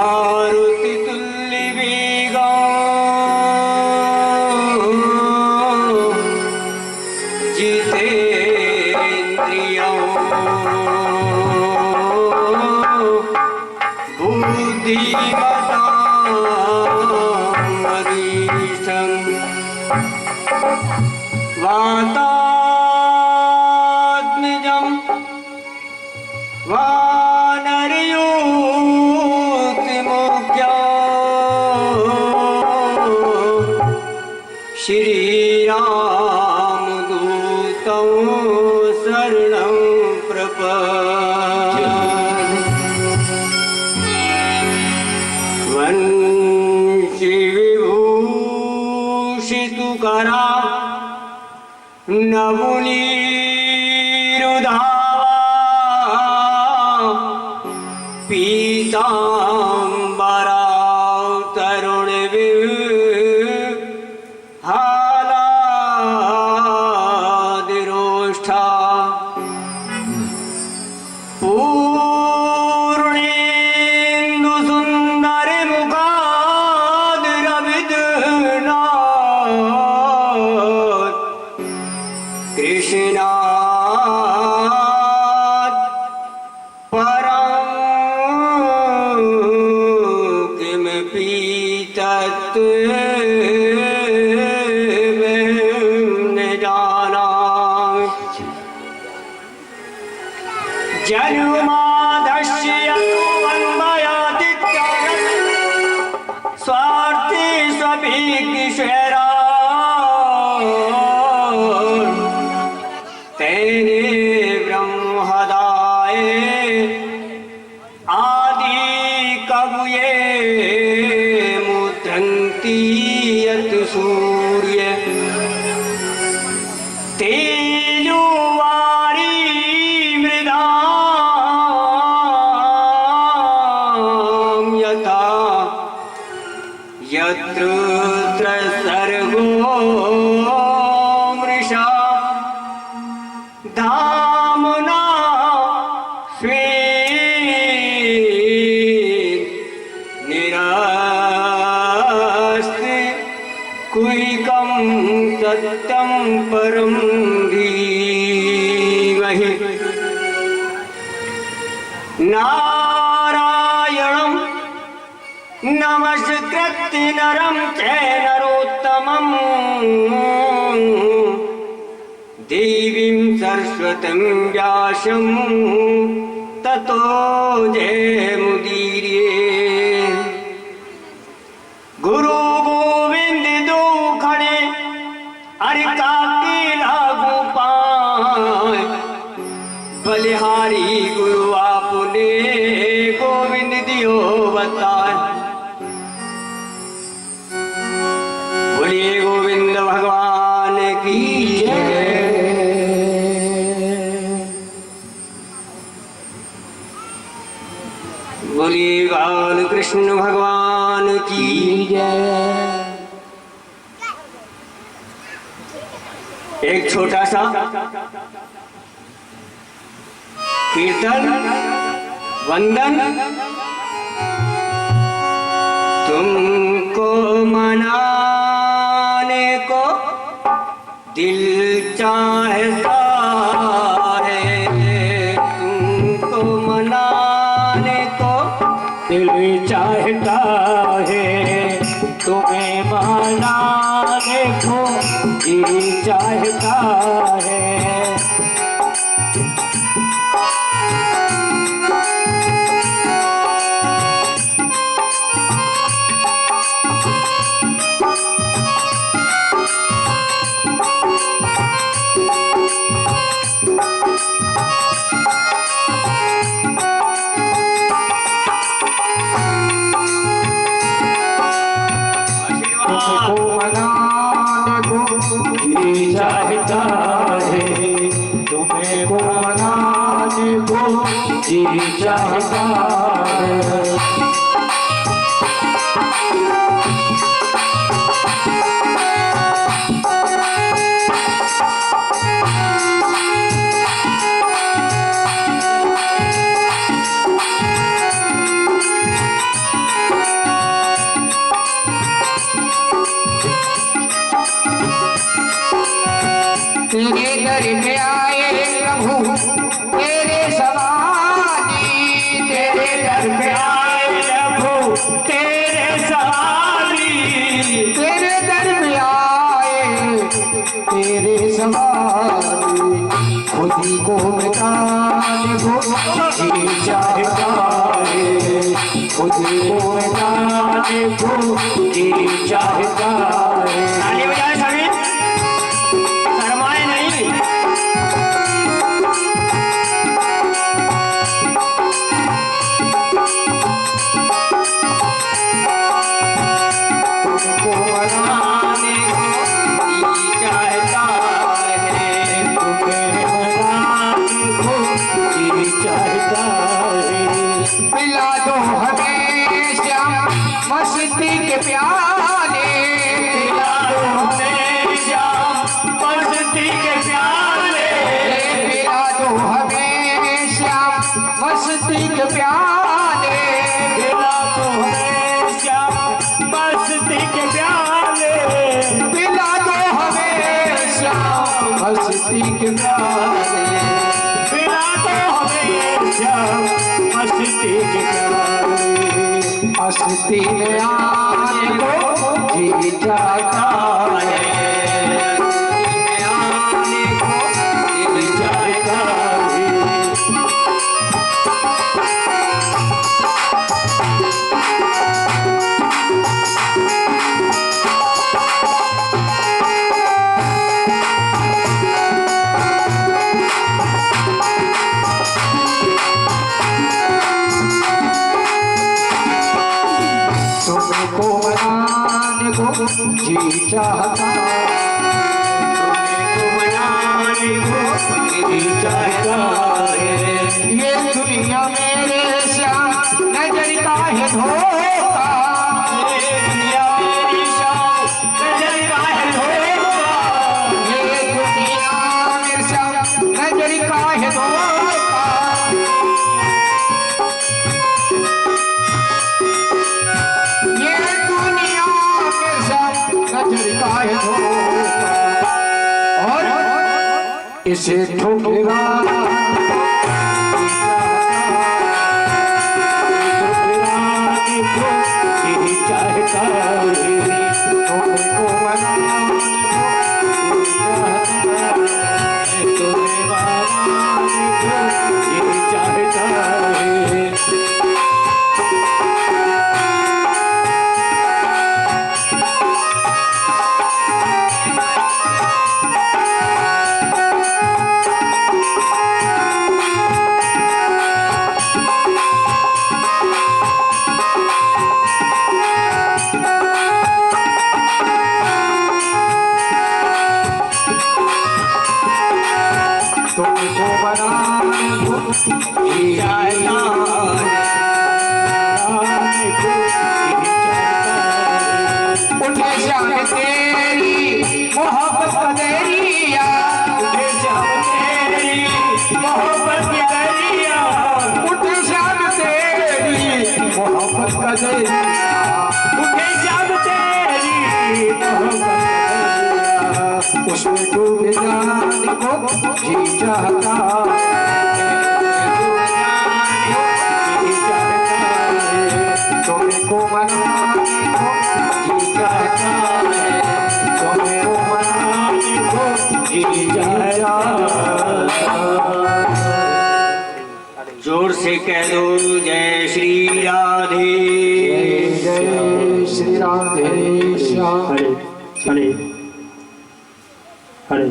मारुति तुल्य वेगं जितेन्द्रियं बुद्धिमतां वरिष्ठं वातात्मजं श्रीरामदूतं शरणं प्रपद्ये। वंशीविभूषितकरा नवनीरुधावा पीताम्बरा हालादिरोष्ठा पूर्णेन्दु सुन्दर मुखाद्रविदनाथ कृष्णात् परं किमपि तत् जन्मादस्य स्वार्थी स्वभिज्ञेश्वरा तेने ब्रह्मदाय आदि कवये मुद्रन्ति यत् सूर्य तेजोवारी मृदां यथा यत्र सर्गो मृषा धाम्ना स्वेन निरास्ते कुह्यं सत्यं परं धीमहि। नारायणं नमस्कृत्य नरं चैव नरोत्तमं देवीं सरस्वतीं व्यासं ततो जयमुदीरये। गुरु गोविंद दो खड़े अरे काके लागू पाए बलिहारी गुरु आपने गोविंद दियो बताए। बोलिए गोविंद भगवान की जय। बोलिए बाल कृष्ण भगवान की जय। एक छोटा सा कीर्तन वंदन। तुमको मनाने को दिल चाहता है, तुमको मनाने को दिल चाहता है, तुम्हें मनाने को दिल चाहता है। तुमको मनाने को दिल चाहता है, दर में आए प्रभु तेरे सवारी, तेरे दर में आए प्रभु तेरे सवारी, तेरे दर में आए तेरे सवारी। खुद ही को मिटाने को जी चाहता है, खुद ही को मिटाने को जी चाहता है। ताली बजाए सभी, शर्माए नहीं। तुमको मनाने को जी चाहता है, तुम्हें मनाने को जी चाहता है। पिला दो हमेशा मस्ती के प्याले, पिला दो हमेशा मस्ती के प्याले, पिला दो हमेशा मस्ती के प्याले, पिला दो हमेशा मस्ती के प्याले, पिला दो हमेशा मस्ती के प्याले, पिला दो हमेशा मस्ती के प्याले। मस्ती में आने को जी चाहता है, मस्ती में आने को दिल चाहता है। तुमको मनाने को जी चाहता, तुमको मनाने को दिल चाहता है। ये दुनिया मेरे श्याम नजर का है धोखा, ये दुनिया मेरी शान नजर का है धोखा, ये दुनिया मेरे श्याम नजर का है धोखा। ये दुनिया मेरे श्याम नजर का है धोखा, और इसे ठोकेगा चाहता है। तुमको मनाने को जी चाहता है, तुम्हें मनाने को दिल चाहता है। तुमको बनाने को जी चाहता है। उठे शाम तेरी मोहब्बत का दरिया, उठे शाम तेरी मोहब्बत की दरिया, उठे शाम तेरी मोहब्बत का दरिया, उठे शाम तेरी मोहब्बत की दरिया। उसमें डूब जाने को जी चाहता तुमको मनाने को जी चाहता है, तुमको मनाने को जी चाहता। जोर से कह दो जय श्री राधे, जय श्री राधे श्याम। हरे हरे हरे।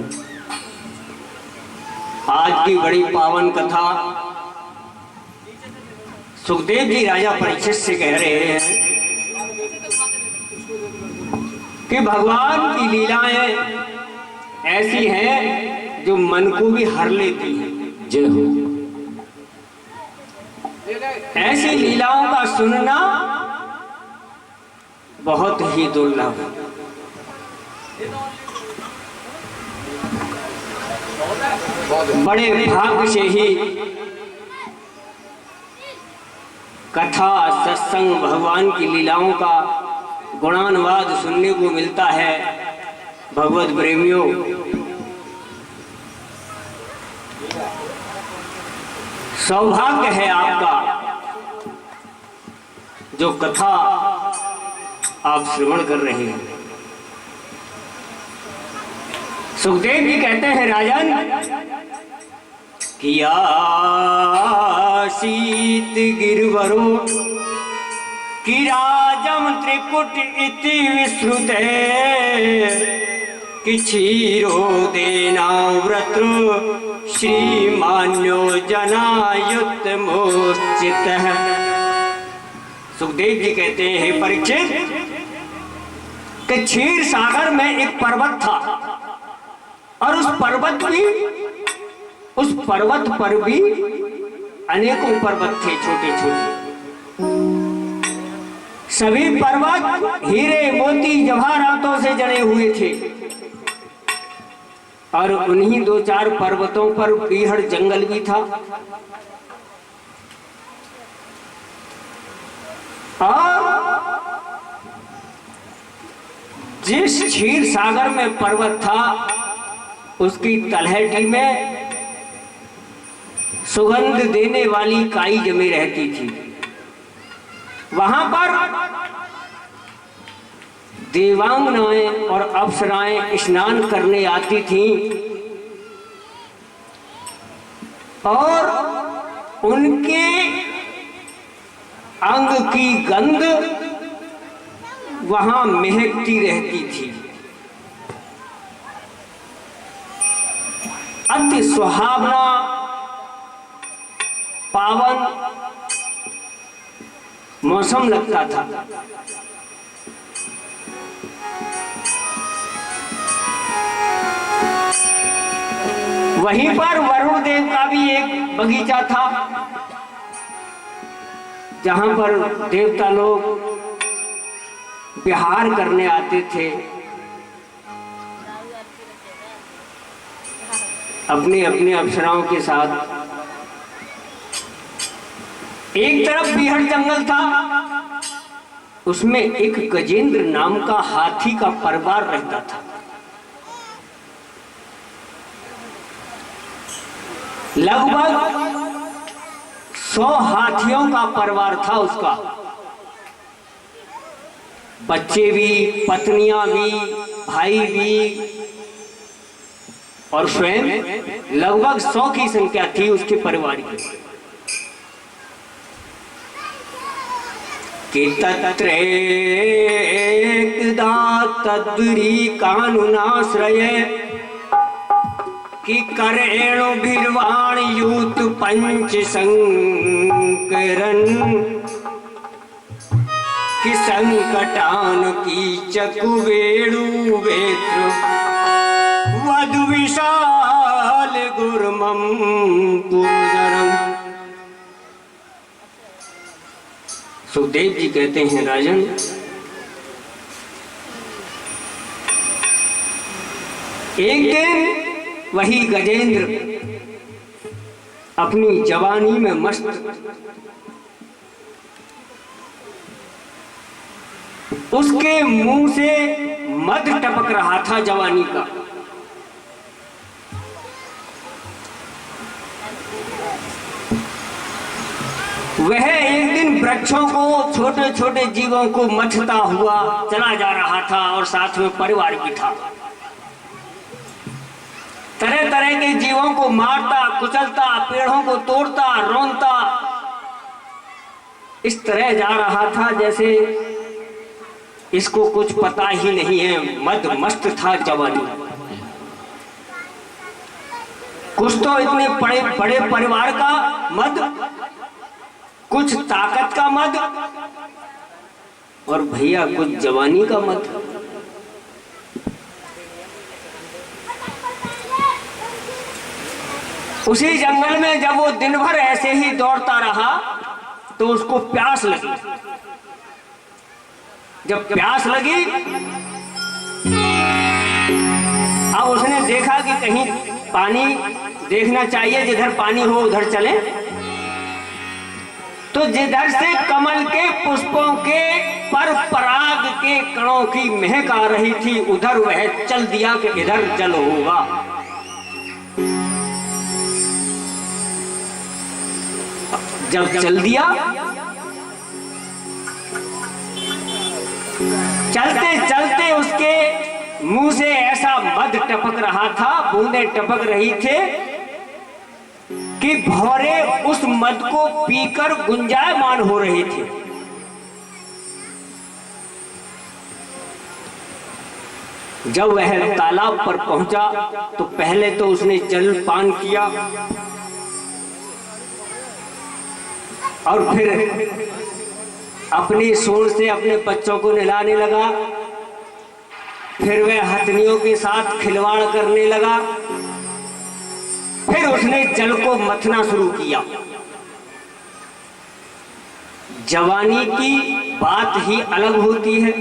आज की बड़ी पावन कथा सुखदेव जी राजा परीक्षित से कह रहे हैं कि भगवान की लीलाएं ऐसी हैं जो मन को भी हर लेती हैं। जय हो। ऐसी लीलाओं का सुनना बहुत ही दुर्लभ है। बड़े भाग्य से ही कथा सत्संग भगवान की लीलाओं का गुणानुवाद सुनने को मिलता है। भगवत प्रेमियों, सौभाग्य है आपका जो कथा आप श्रवण कर रहे हैं। सुखदेव जी कहते हैं राजन किया शीत गिरवरो कि राजम त्रिकुट इति विश्रुत कि क्षीरो देना व्रत श्रीमान्यो जनायुत मूर्छित। सुखदेव जी कहते हैं परीक्षित कि क्षीर सागर में एक पर्वत था और उस पर्वत पर भी अनेकों पर्वत थे छोटे छोटे। सभी पर्वत हीरे मोती जवाहरातों से जड़े हुए थे और उन्हीं दो चार पर्वतों पर बीहड़ जंगल भी था। और जिस क्षीर सागर में पर्वत था उसकी तलहटी में सुगंध देने वाली काई जमी रहती थी। वहां पर देवांगनाएं और अप्सराएं स्नान करने आती थीं और उनके अंग की गंध वहां महकती रहती थी। अति सुहावना पावन मौसम लगता था। वहीं पर वरुण देव का भी एक बगीचा था जहां पर देवता लोग विहार करने आते थे। अपने अपने अप्सराओं के साथ। एक तरफ बीहड़ जंगल था, उसमें एक गजेंद्र नाम का हाथी का परिवार रहता था। लगभग 100 हाथियों का परिवार था उसका। बच्चे भी, पत्नियां भी, भाई भी और स्वयं लगभग 100 की संख्या थी उसके परिवार की। कि तत्रेकदा तद्री कानुनाश्रय कि करेणु भीर्वाण यूत पंच संकरन कि संकटान की चकुवेणु वेत्र वधु विशाल गुरमम पूजरम। सुखदेव जी कहते हैं राजन एक दिन वही गजेंद्र अपनी जवानी में मस्त उसके मुंह से मध टपक रहा था जवानी का। वह एक दिन वृक्षों को, छोटे छोटे जीवों को मथता हुआ चला जा रहा था और साथ में परिवार भी था। तरह तरह के जीवों को मारता, कुचलता, पेड़ों को तोड़ता, रोनता, इस तरह जा रहा था जैसे इसको कुछ पता ही नहीं है। मद मस्त था जवानी। कुछ तो इतने बड़े बड़े परिवार का मद, कुछ ताकत का मद और भैया कुछ जवानी का मद। उसी जंगल में जब वो दिन भर ऐसे ही दौड़ता रहा तो उसको प्यास लगी। जब प्यास लगी अब उसने देखा कि कहीं पानी देखना चाहिए, जिधर पानी हो उधर चले। तो जिधर से कमल के पुष्पों के पर पराग के कणों की महक आ रही थी उधर वह चल दिया कि इधर जल होगा। जब चल दिया, चलते चलते उसके मुंह से ऐसा मद टपक रहा था, बूंदे टपक रही थे कि भौरे उस मद को पीकर गुंजायमान हो रहे थे। जब वह तालाब पर पहुंचा तो पहले तो उसने जल पान किया और फिर अपनी सूंड से अपने बच्चों को नहलाने लगा। फिर वह हथनियों के साथ खिलवाड़ करने लगा। फिर उसने जल को मथना शुरू किया। जवानी की बात ही अलग होती है।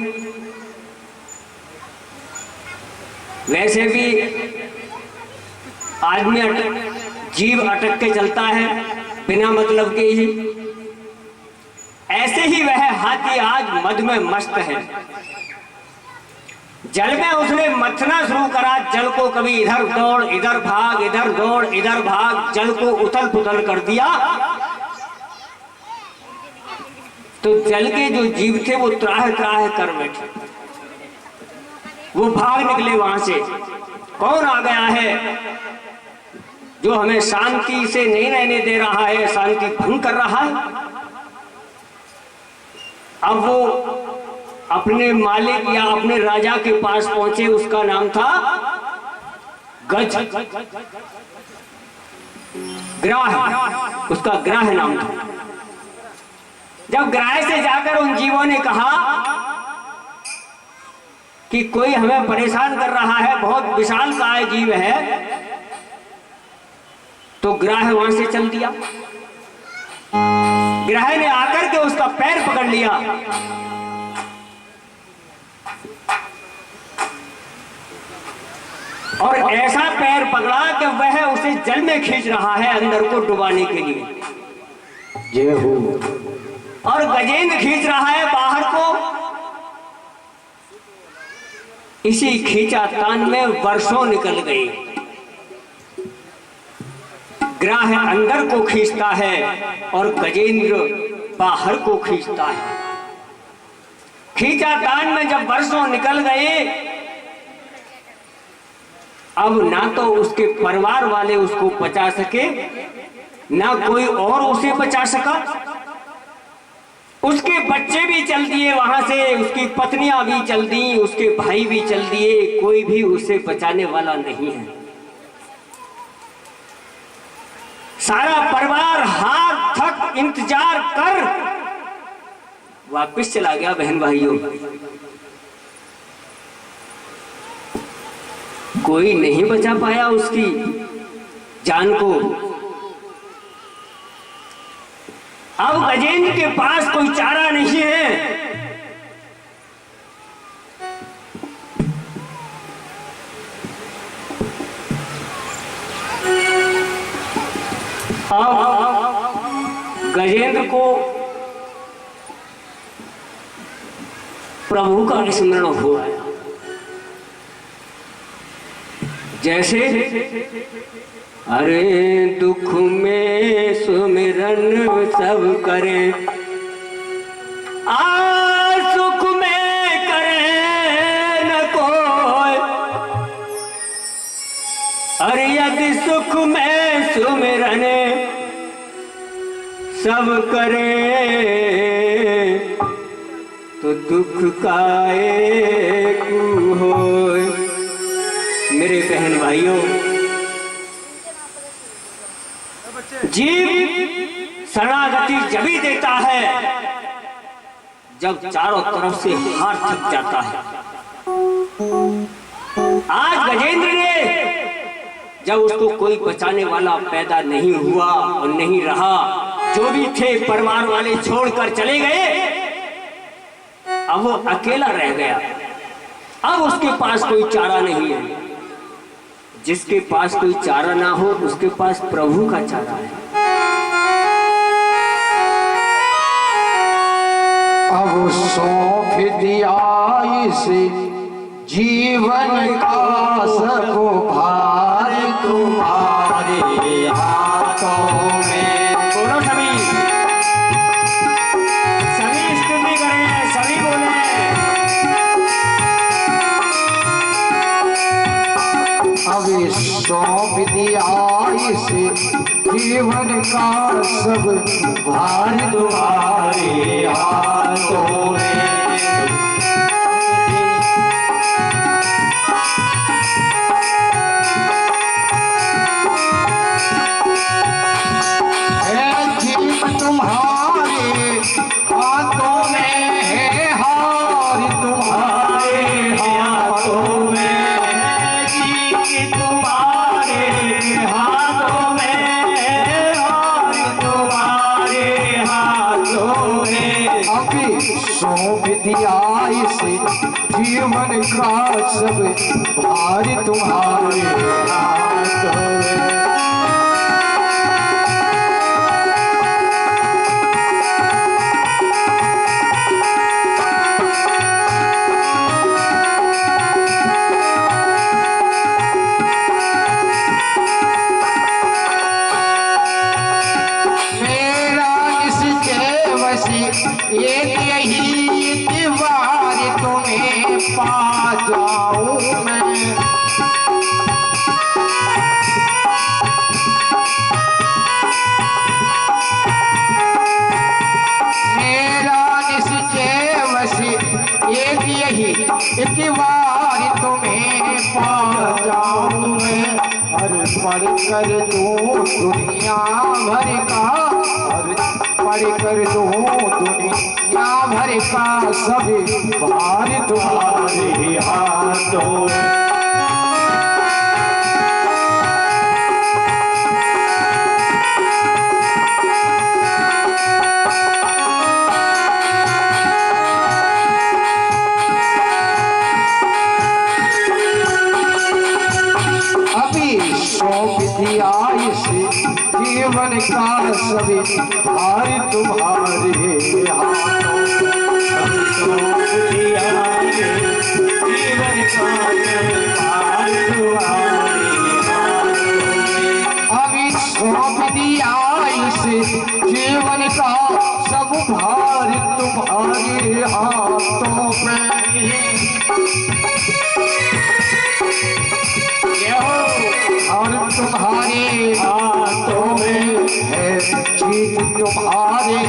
वैसे भी आदमी जीव अटक के चलता है बिना मतलब के ही। ऐसे ही वह हाथी आज मद में मस्त है। जल में उसने मथना शुरू करा। जल को कभी इधर दौड़ इधर भाग, इधर दौड़ इधर भाग, जल को उथल पुथल कर दिया। तो जल के जो जीव थे वो त्राह त्राह कर बैठे। वो भाग निकले वहां से। कौन आ गया है जो हमें शांति से नहीं रहने दे रहा है, शांति भंग कर रहा है। अब वो अपने मालिक या अपने राजा के पास पहुंचे। उसका नाम था गज, ग्राह, उसका ग्राह नाम था। जब ग्राह से जाकर उन जीवों ने कहा कि कोई हमें परेशान कर रहा है, बहुत विशालकाय जीव है, तो ग्राह वहां से चल दिया। ग्राह ने आकर के उसका पैर पकड़ लिया और ऐसा पैर पकड़ा कि वह उसे जल में खींच रहा है अंदर को डुबाने के लिए। जय हो। और गजेंद्र खींच रहा है बाहर को। इसी खींचातान में वर्षों निकल गए। ग्राह अंदर को खींचता है और गजेंद्र बाहर को खींचता है। खींचातान में जब वर्षों निकल गए, अब ना तो उसके परिवार वाले उसको बचा सके, ना कोई और उसे बचा सका। उसके बच्चे भी चल दिए वहां से, उसकी पत्नियां भी चल दी, उसके भाई भी चल दिए। कोई भी उसे बचाने वाला नहीं है। सारा परिवार हाथ थक इंतजार कर वापस चला गया। बहन भाइयों, कोई नहीं बचा पाया उसकी जान को। अब गजेंद्र के पास कोई चारा नहीं है। अब गजेंद्र को प्रभु का स्मरण हुआ। जैसे अरे दुख में सुमिरन सब करें, सुख में करे न कोई। अरे यदि सुख में सुमिरन सब करे तो दुख का एक होए। मेरे बहन भाइयों, जीव शरणागति जभी देता है जब चारों तरफ से हार थक जाता है। आज गजेंद्र ने जब उसको कोई बचाने वाला पैदा नहीं हुआ और नहीं रहा, जो भी थे परिवार वाले छोड़कर चले गए, अब वो अकेला रह गया। अब उसके पास कोई चारा नहीं है। जिसके पास कोई चारा ना हो उसके पास प्रभु का चारा है। अब सौंप दिया इस जीवन का सबको भार तुम्हारे हाथों में। बोलो सभी। जीवन का सब भार तुम्हारे हाथों में। जीवन तुम्हारे हाथों में है, हार तुम्हारे हाथों में। जीत तुम्हारे हाथों में, हार तुम्हारे हाथों में। अभी सौंप दिया इसे जीवन का सब भार तुम्हारे हाथों में। एक यही दीवार तुम्हें पा जाऊं मैं। मेरा निश्चय बस एक यही दीवार तुम्हें पा जाऊं मैं। अरे पढ़ कर दो दुनिया भर का, पढ़ कर दो दुनिया भर का सभी भार तुम्हारे हाथों में। अभी सौंप दिया इसे जीवन का सभी भार तुम्हारे हाथों में। सौंप दिया जीवन का भार तुम्हारे हाथों में। अभी सौंप दिया इसे जीवन का सब भार तुम्हारे हाथों में। और तुम्हारे हाथों में है जीत, तुम्हारे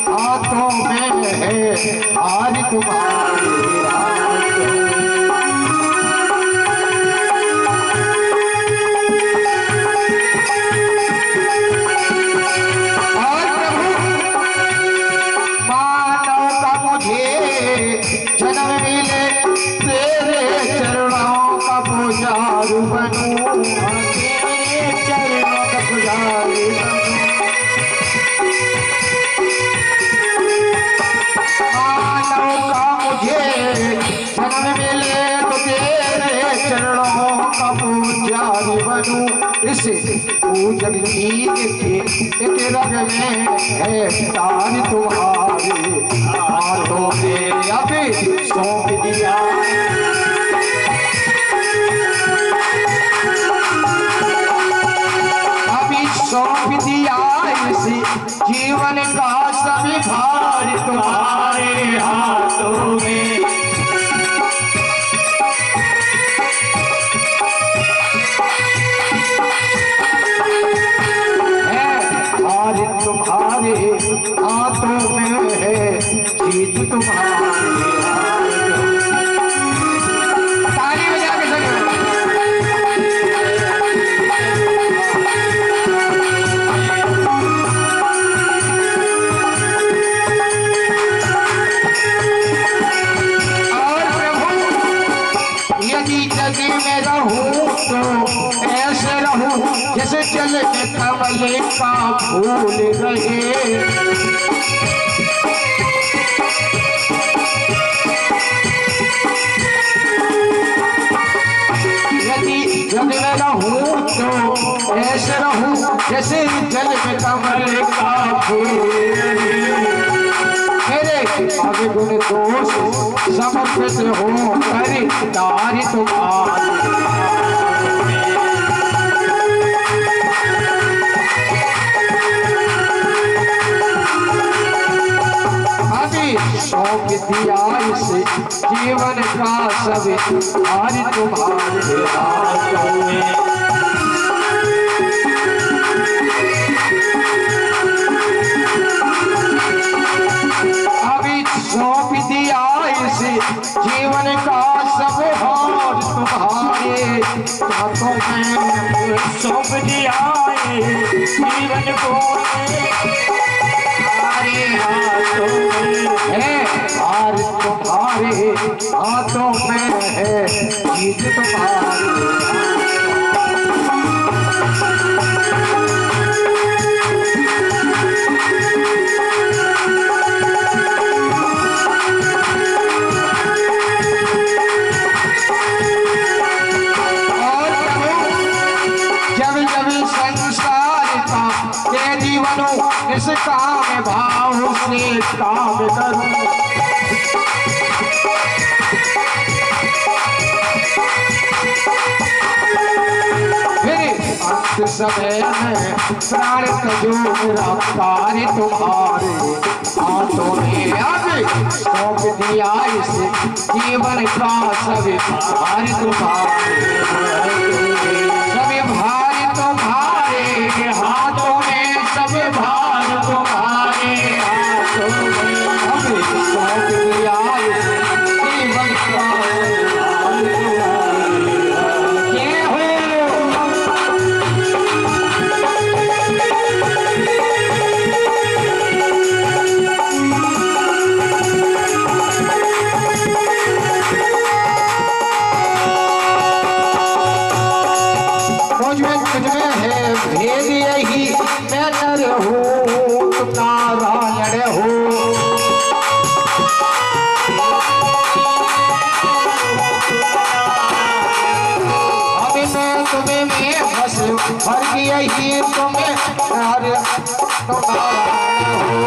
हाथों में है हार तुम्हारे हाथों में। और प्रभु मानव का मुझे जन्म मिले, तेरे चरणों का पुजारी बनूं, तेरे चरणों का पुजारी बनूं। मानव का मुझे जन्म मिले तो तेरे चरणों का पुजारी बनूं। इस पूजन चीज के एक रंग में है तार तुम्हारे हाथों में। अभी सौंप दिया सौंप दिया इसी जीवन का सभी भार तुम्हारे हाथों में। है हार तुम्हारे हाथों में है जीत तुम्हारे हाथों में। ताली बजा के सुनो। जग में रहूं तो ऐसे रहूं जैसे जल में कमल का फूल रहे। यदि जग में रहूं तो ऐसे रहूं जैसे जल में कमल का फूल रहे। मेरे आगे गुण दोष समर्पित हो खरीदार तुम्हारे। अभी सौंप दिया इसे जीवन का सभी भार तुम्हारे हाथों में। इस जीवन का सब हार तुम्हारे हाथों में सौंप दिया है जीवन को तुम्हारे हाथों में है हार तुम्हारे हाथों में है जीत तुम्हारी इस काम भाव से काम करूं फिर अंत समय में प्राण तजो मेरा कार्य तुम्हारे हाथों में अब सौंप दिया इस जीवन का सभी भार तुम्हारे सभी भार तुम्हारे हाथों में सब भार तुम्हारे हाथों में अब सौंप दिया इस जीवन का भेद यही मैं नर हूँ तुम नारायण हो अभी मैं तुम्हें में बस भर यही तुम्हें नर तुम नारायण हो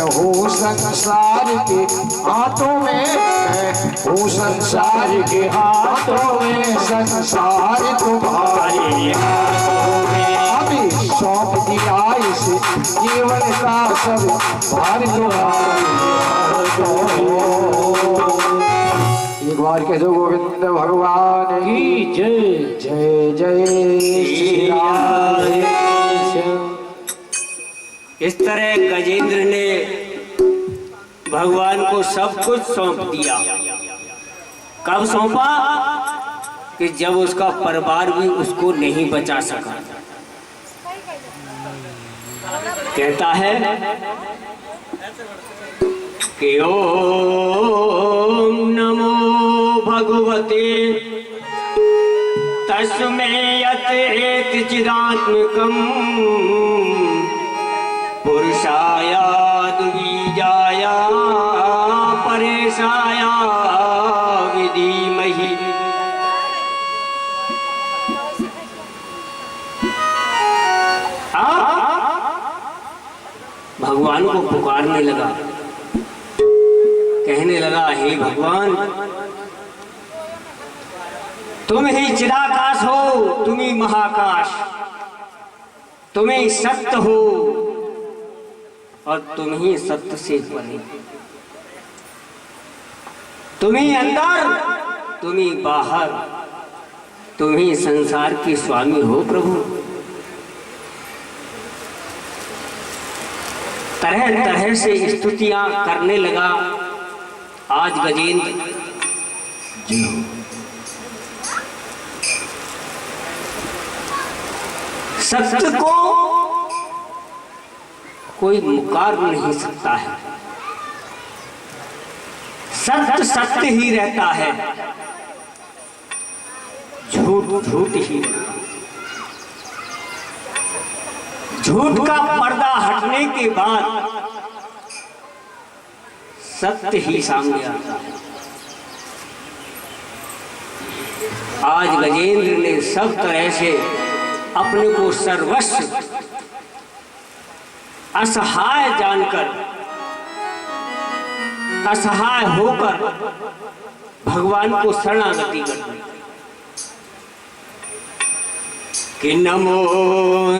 हूँ संसार के हाथों में मैं हूँ संसार के हाथों में संसार तुम्हारे हाथों में अभी सौंप दिया इस जीवन का सब भार तुम्हारे एक बार कह दो गोविंद भगवान की जय जय जय श्री राम। इस तरह गजेंद्र ने भगवान को सब कुछ सौंप दिया। कब सौंपा कि जब उसका परिवार भी उसको नहीं बचा सका। कहता है कि ओम नमो भगवते तस्मै यत् चिदात्मकम् पुरुषाय द्विजाय परेशाय विधीमहि। भगवान को पुकारने लगा, कहने लगा हे भगवान तुम ही चिदाकाश हो, तुम ही महाकाश, तुम ही सत्य हो और तुम ही सत्य से परे, तुम ही अंदर तुम ही बाहर, तुम ही संसार के स्वामी हो प्रभु। तरह तरह से स्तुतियां करने लगा आज गजेंद्र जी। सत्य को कोई मुकार नहीं सकता है, सत्य सत्य ही रहता है, झूठ झूठ ही रहता है। झूठ का पर्दा हटने के बाद सत्य ही सामने आता है। आज गजेंद्र ने सब तरह से अपने को सर्वस्व असहाय जानकर, असहाय होकर भगवान को शरणागति कर दी कि नमो